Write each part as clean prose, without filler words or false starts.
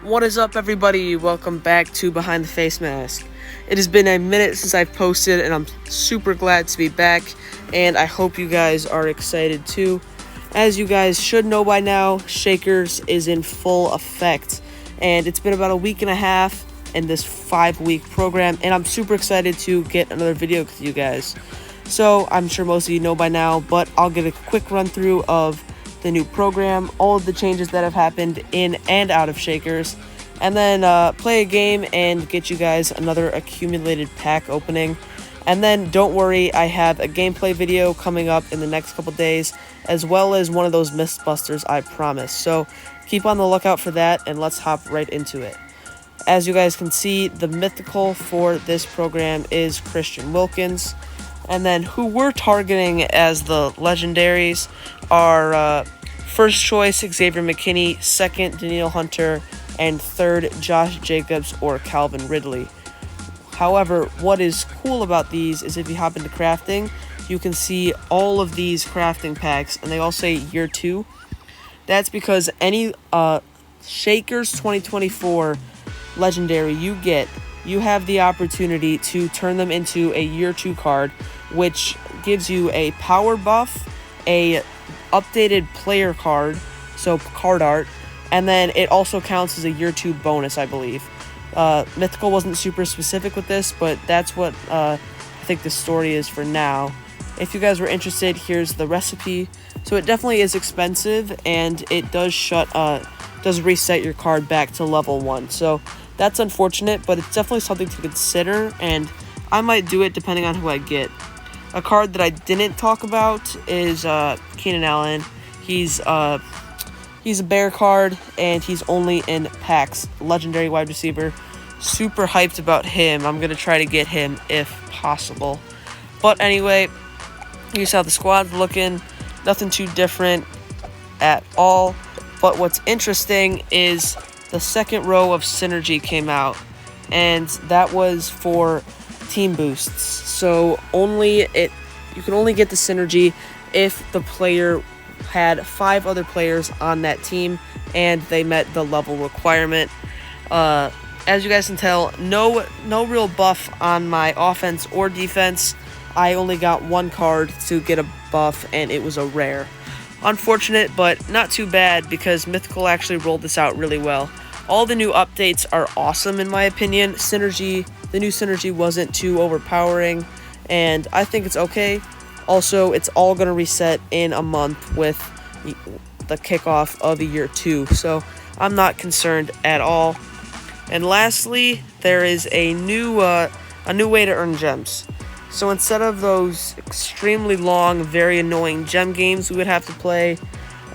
What is up, everybody? Welcome back to Behind the Facemask. It has been a minute since I've posted, and I'm super glad to be back, and I hope you guys are excited too. As you guys should know by now, Shakers is in full effect, and it's been about a week and a half in this 5-week program, and I'm super excited to get another video with you guys. So, I'm sure most of you know by now, but I'll get a quick run through of the new program, all of the changes that have happened in and out of Shakers, and then play a game and get you guys another accumulated pack opening. And then don't worry, I have a gameplay video coming up in the next couple days, as well as one of those Mythbusters I promised. So keep on the lookout for that, and let's hop right into it. As you guys can see, the mythical for this program is Christian Wilkins. And then who we're targeting as the legendaries are first choice Xavier McKinney, second Daniil Hunter, and third Josh Jacobs or Calvin Ridley. However, what is cool about these is if you hop into crafting, you can see all of these crafting packs, and they all say year 2. That's because any Shakers 2024 legendary you have the opportunity to turn them into a year 2 card, which gives you a power buff, a updated player card, so card art, and then it also counts as a year 2 bonus, I believe. Mythical wasn't super specific with this, but that's what I think the story is for now. If you guys were interested, here's the recipe. So it definitely is expensive, and it does reset your card back to level 1. So that's unfortunate, but it's definitely something to consider, and I might do it depending on who I get. A card that I didn't talk about is Keenan Allen. He's a bear card, and he's only in packs. Legendary wide receiver. Super hyped about him. I'm going to try to get him if possible. But anyway, here's how the squad's looking. Nothing too different at all. But what's interesting is the second row of Synergy came out, and that was for team boosts. So you can only get the Synergy if the player had 5 other players on that team and they met the level requirement. As you guys can tell, no real buff on my offense or defense. I only got 1 card to get a buff, and it was a rare. Unfortunate, but not too bad, because Mythical actually rolled this out really well. All the new updates are awesome in my opinion. The new Synergy wasn't too overpowering, and I think it's okay. Also, it's all going to reset in a month with the kickoff of the year 2, so I'm not concerned at all. And lastly, there is a new way to earn gems. So instead of those extremely long, very annoying gem games we would have to play,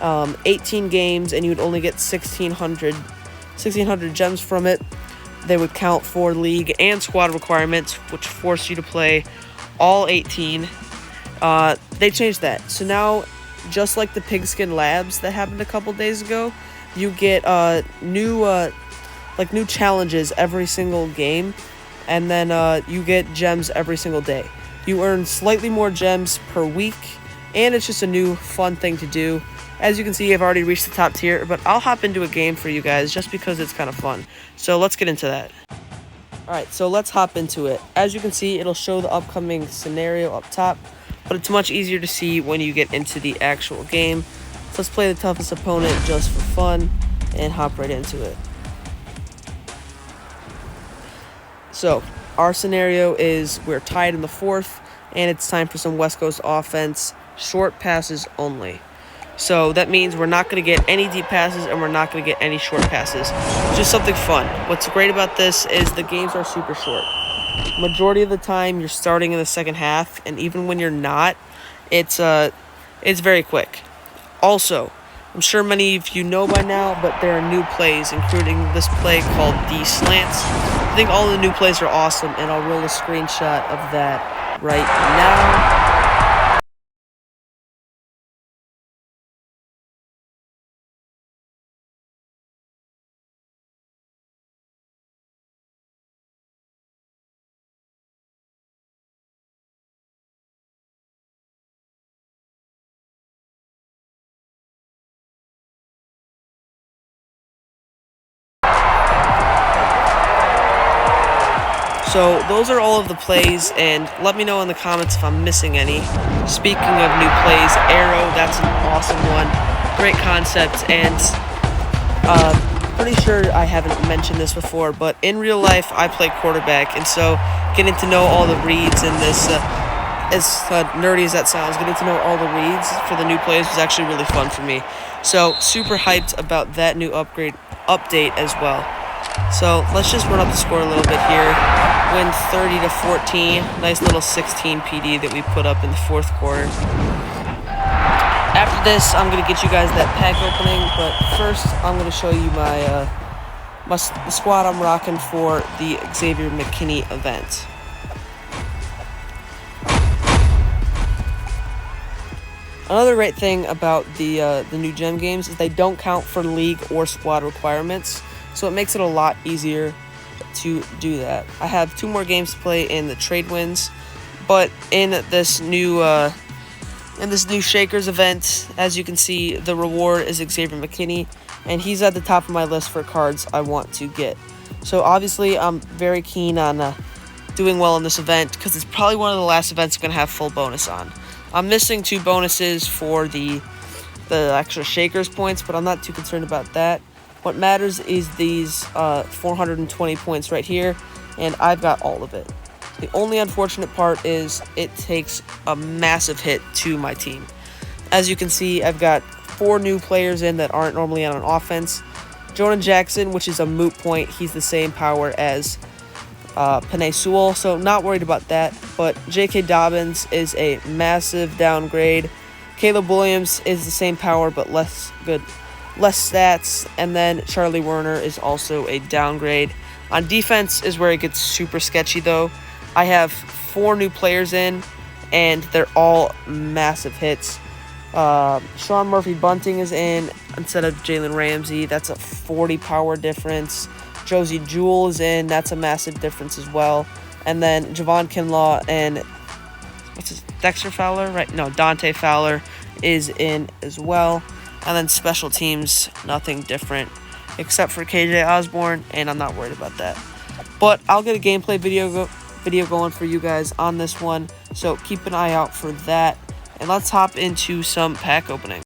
18 games, and you would only get 1,600 gems from it. They would count for league and squad requirements, which force you to play all 18. They changed that. So now, just like the Pigskin Labs that happened a couple days ago, you get new challenges every single game, and then you get gems every single day. You earn slightly more gems per week, and it's just a new fun thing to do. As you can see, I've already reached the top tier, but I'll hop into a game for you guys just because it's kind of fun. So let's get into that. Alright, so let's hop into it. As you can see, it'll show the upcoming scenario up top, but it's much easier to see when you get into the actual game. So let's play the toughest opponent just for fun and hop right into it. So, our scenario is we're tied in the 4th, and it's time for some West Coast offense, short passes only. So that means we're not going to get any deep passes, and we're not going to get any short passes. Just something fun. What's great about this is the games are super short. Majority of the time, you're starting in the second half, and even when you're not, it's very quick. Also, I'm sure many of you know by now, but there are new plays, including this play called D-Slants. I think all the new plays are awesome, and I'll roll a screenshot of that right now. So those are all of the plays, and let me know in the comments if I'm missing any. Speaking of new plays, Arrow, that's an awesome one. Great concept, and pretty sure I haven't mentioned this before, but in real life, I play quarterback, and so getting to know all the reads in this, as nerdy as that sounds, getting to know all the reads for the new plays was actually really fun for me. So super hyped about that new update as well. So let's just run up the score a little bit here. Win 30-14. Nice little 16 PD that we put up in the fourth quarter. After this, I'm going to get you guys that pack opening, but first I'm going to show you the squad I'm rocking for the Xavier McKinney event. Another great thing about the new gem games is they don't count for league or squad requirements, so it makes it a lot easier to do that. I have 2 more games to play in the trade wins, but in this new Shakers event, as you can see, the reward is Xavier McKinney, and he's at the top of my list for cards I want to get. So obviously, I'm very keen on doing well in this event because it's probably one of the last events I'm going to have full bonus on. I'm missing 2 bonuses for the extra Shakers points, but I'm not too concerned about that. What matters is these 420 points right here, and I've got all of it. The only unfortunate part is it takes a massive hit to my team. As you can see, I've got 4 new players in that aren't normally on offense. Jonah Jackson, which is a moot point, he's the same power as Penei Sewell, so not worried about that. But J.K. Dobbins is a massive downgrade. Caleb Williams is the same power but less stats. And then Charlie Werner is also a downgrade. On defense is where it gets super sketchy though. I have 4 new players in, and they're all massive hits. Sean Murphy-Bunting is in instead of Jalen Ramsey. That's a 40 power difference. Josie Jewell is in. That's a massive difference as well. And then Javon Kinlaw and Dexter Fowler? Right? No, Dante Fowler is in as well. And then special teams, nothing different except for KJ Osborne, and I'm not worried about that. But I'll get a gameplay video going for you guys on this one, so keep an eye out for that. And let's hop into some pack opening.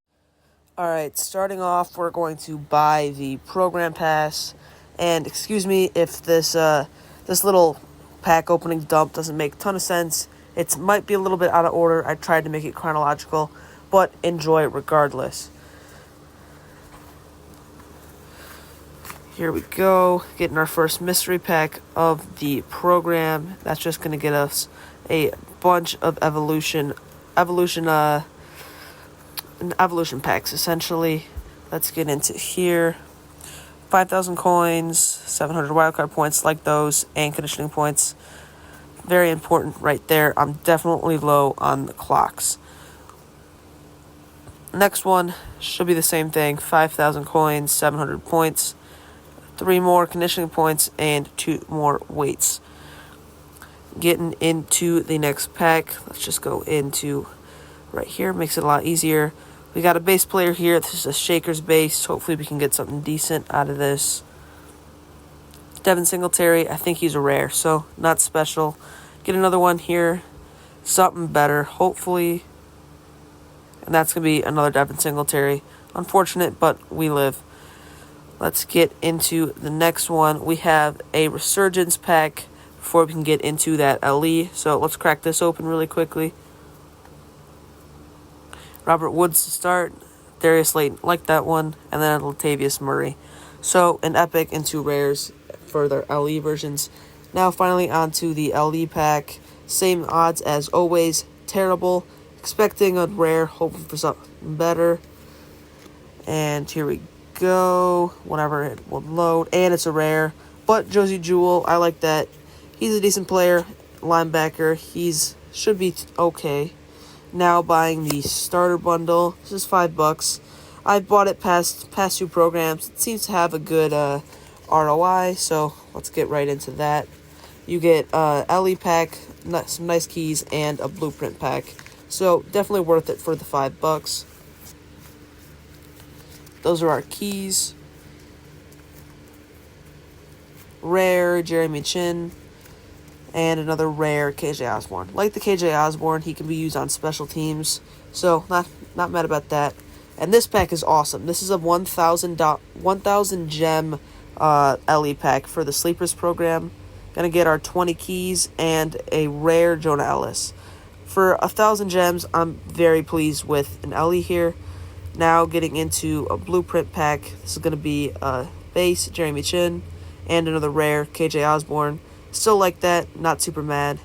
Alright, starting off, we're going to buy the program pass. And excuse me if this little pack opening dump doesn't make a ton of sense. It might be a little bit out of order. I tried to make it chronological, but enjoy it regardless. Here we go, getting our first mystery pack of the program. That's just going to get us a bunch of evolution packs, essentially. Let's get into here. 5,000 coins, 700 wildcard points, like those, and conditioning points. Very important right there. I'm definitely low on the clocks. Next one should be the same thing. 5,000 coins, 700 points. 3 more conditioning points, and 2 more weights. Getting into the next pack, let's just go into right here, makes it a lot easier. We got a base player here. This is a Shakers base. Hopefully we can get something decent out of this. Devin Singletary, I think he's a rare, so not special. Get another one here, something better, hopefully. And that's going to be another Devin Singletary. Unfortunate, but we live. Let's get into the next one. We have a Resurgence pack before we can get into that LE. So let's crack this open really quickly. Robert Woods to start. Darius Slayton, like that one. And then Latavius Murray. So an epic and 2 rares for their LE versions. Now finally onto the LE pack. Same odds as always. Terrible. Expecting a rare. Hoping for something better. And here we go. Whenever it will load. And it's a rare. But Josie Jewell, I like that. He's a decent player. Linebacker. Should be okay. Now buying the starter bundle. This is $5. I bought it past 2 programs. It seems to have a good ROI, so let's get right into that. You get LE pack, some nice keys, and a blueprint pack. So definitely worth it for the $5. Those are our keys. Rare, Jeremy Chin. and another rare KJ Osborne. Like the KJ Osborne, he can be used on special teams, so not mad about that. And this pack is awesome. This is a 1,000 gem LE pack for the Sleepers program. Gonna get our 20 keys and a rare Jonah Ellis. For 1,000 gems, I'm very pleased with an LE here. Now getting into a blueprint pack. This is gonna be a base Jeremy Chin and another rare KJ Osborne. Still like that, not super mad.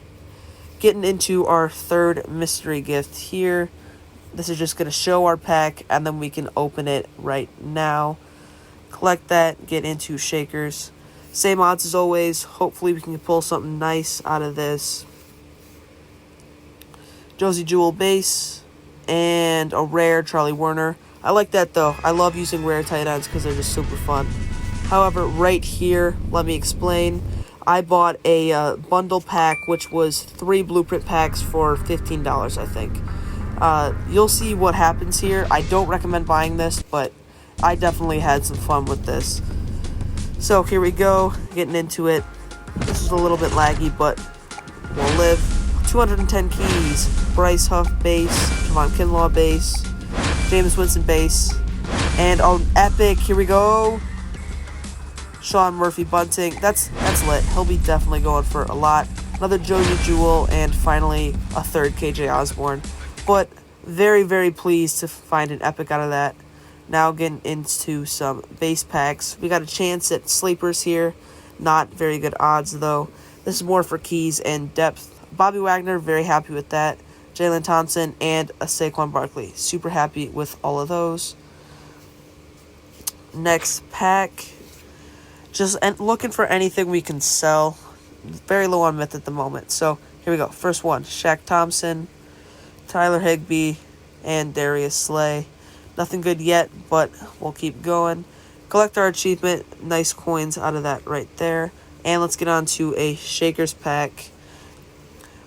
Getting into our third mystery gift here. This is just going to show our pack, and then we can open it right now. Collect that, get into shakers. Same odds as always. Hopefully we can pull something nice out of this. Josie Jewell base, and a rare Charlie Werner. I like that though. I love using rare tight ends because they're just super fun. However, right here, let me explain. I bought a bundle pack, which was 3 blueprint packs for $15, I think. You'll see what happens here. I don't recommend buying this, but I definitely had some fun with this. So here we go, getting into it. This is a little bit laggy, but we'll live. 210 keys. Bryce Huff base, Javon Kinlaw base, Jameis Winston base, and on epic, here we go. Sean Murphy Bunting. That's lit. He'll be definitely going for a lot. Another Josie Jewell, and finally a third KJ Osborne. But very, very pleased to find an epic out of that. Now getting into some base packs. We got a chance at sleepers here. Not very good odds though. This is more for keys and depth. Bobby Wagner, very happy with that. Jalen Thompson and a Saquon Barkley. Super happy with all of those. Next pack. Just looking for anything we can sell. Very low on myth at the moment. So here we go. First one. Shaq Thompson, Tyler Higbee, and Darius Slay. Nothing good yet, but we'll keep going. Collect our achievement. Nice coins out of that right there. And let's get on to a Shakers pack.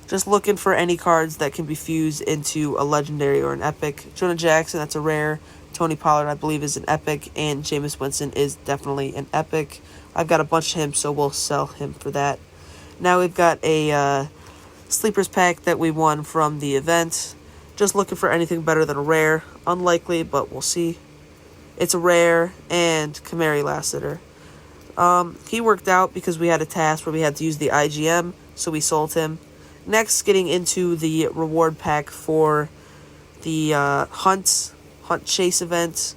Just looking for any cards that can be fused into a legendary or an epic. Jonah Jackson, that's a rare. Tony Pollard, I believe, is an epic. And Jameis Winston is definitely an epic. I've got a bunch of him, so we'll sell him for that. Now we've got a Sleepers pack that we won from the event. Just looking for anything better than a rare. Unlikely, but we'll see. It's a rare and Kamari Lassiter. He worked out because we had a task where we had to use the IGM, so we sold him. Next, getting into the reward pack for the Hunt Chase event.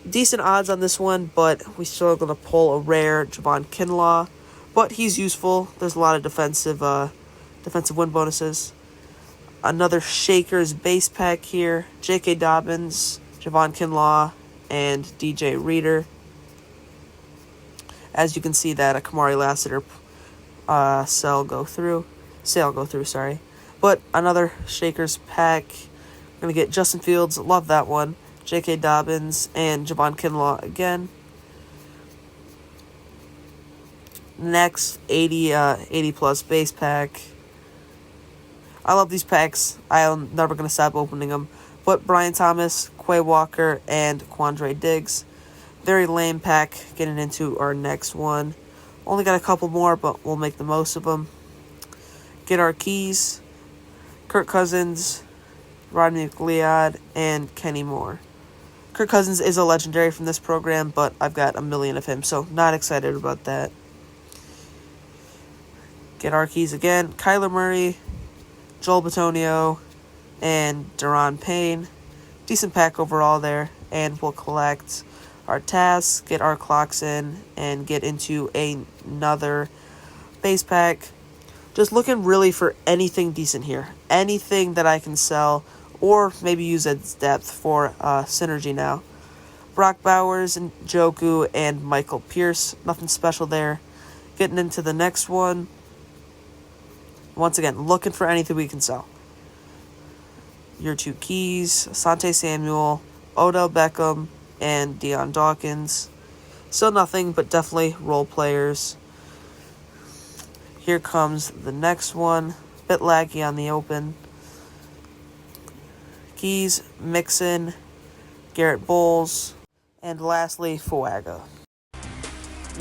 Decent odds on this one, but we still are going to pull a rare Javon Kinlaw. But he's useful. There's a lot of defensive win bonuses. Another Shakers base pack here. J.K. Dobbins, Javon Kinlaw, and DJ Reader. As you can see that a Kamari Lassiter sale go through, sorry. But another Shakers pack. We're going to get Justin Fields. Love that one. J.K. Dobbins and Javon Kinlaw again. Next, 80 plus base pack. I love these packs. I'm never going to stop opening them. But Brian Thomas, Quay Walker, and Quandre Diggs. Very lame pack getting into our next one. Only got a couple more, but we'll make the most of them. Get our keys. Kirk Cousins, Rodney McLeod, and Kenny Moore. Kirk Cousins is a legendary from this program, but I've got a million of him, so not excited about that. Get our keys again. Kyler Murray, Joel Bitonio, and Deron Payne. Decent pack overall there, and we'll collect our tasks, get our clocks in, and get into another base pack. Just looking really for anything decent here. Anything that I can sell or maybe use as depth for synergy now. Brock Bowers, and Njoku, and Michael Pierce. Nothing special there. Getting into the next one. Once again, looking for anything we can sell. Your 2 keys, Asante Samuel, Odell Beckham, and Deion Dawkins. Still nothing, but definitely role players. Here comes the next one. Bit laggy on the open. Keys, Mixon, Garrett Bowles, and lastly, Fuaga.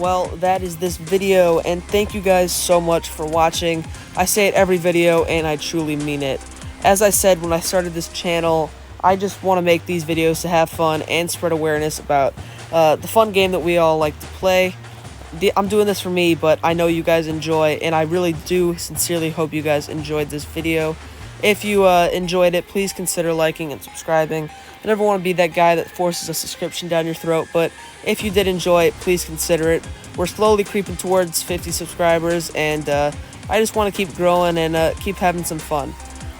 well, that is this video, and thank you guys so much for watching. I say it every video, and I truly mean it. As I said when I started this channel, I just want to make these videos to have fun and spread awareness about the fun game that we all like to play. I'm doing this for me, but I know you guys enjoy, and I really do sincerely hope you guys enjoyed this video. If you enjoyed it, please consider liking and subscribing. I never want to be that guy that forces a subscription down your throat, but if you did enjoy it, please consider it. We're slowly creeping towards 50 subscribers, and I just want to keep growing and keep having some fun.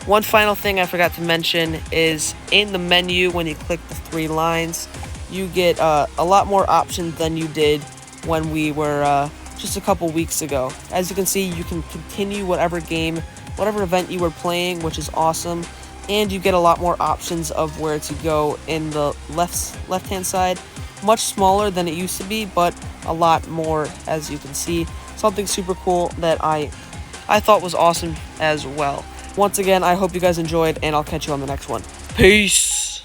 One final thing I forgot to mention is in the menu, when you click the 3 lines, you get a lot more options than you did when we were just a couple weeks ago. As you can see, you can continue whatever game, whatever event you were playing, which is awesome. And you get a lot more options of where to go in the left-hand side. Much smaller than it used to be, but a lot more, as you can see. Something super cool that I thought was awesome as well. Once again, I hope you guys enjoyed, and I'll catch you on the next one. Peace!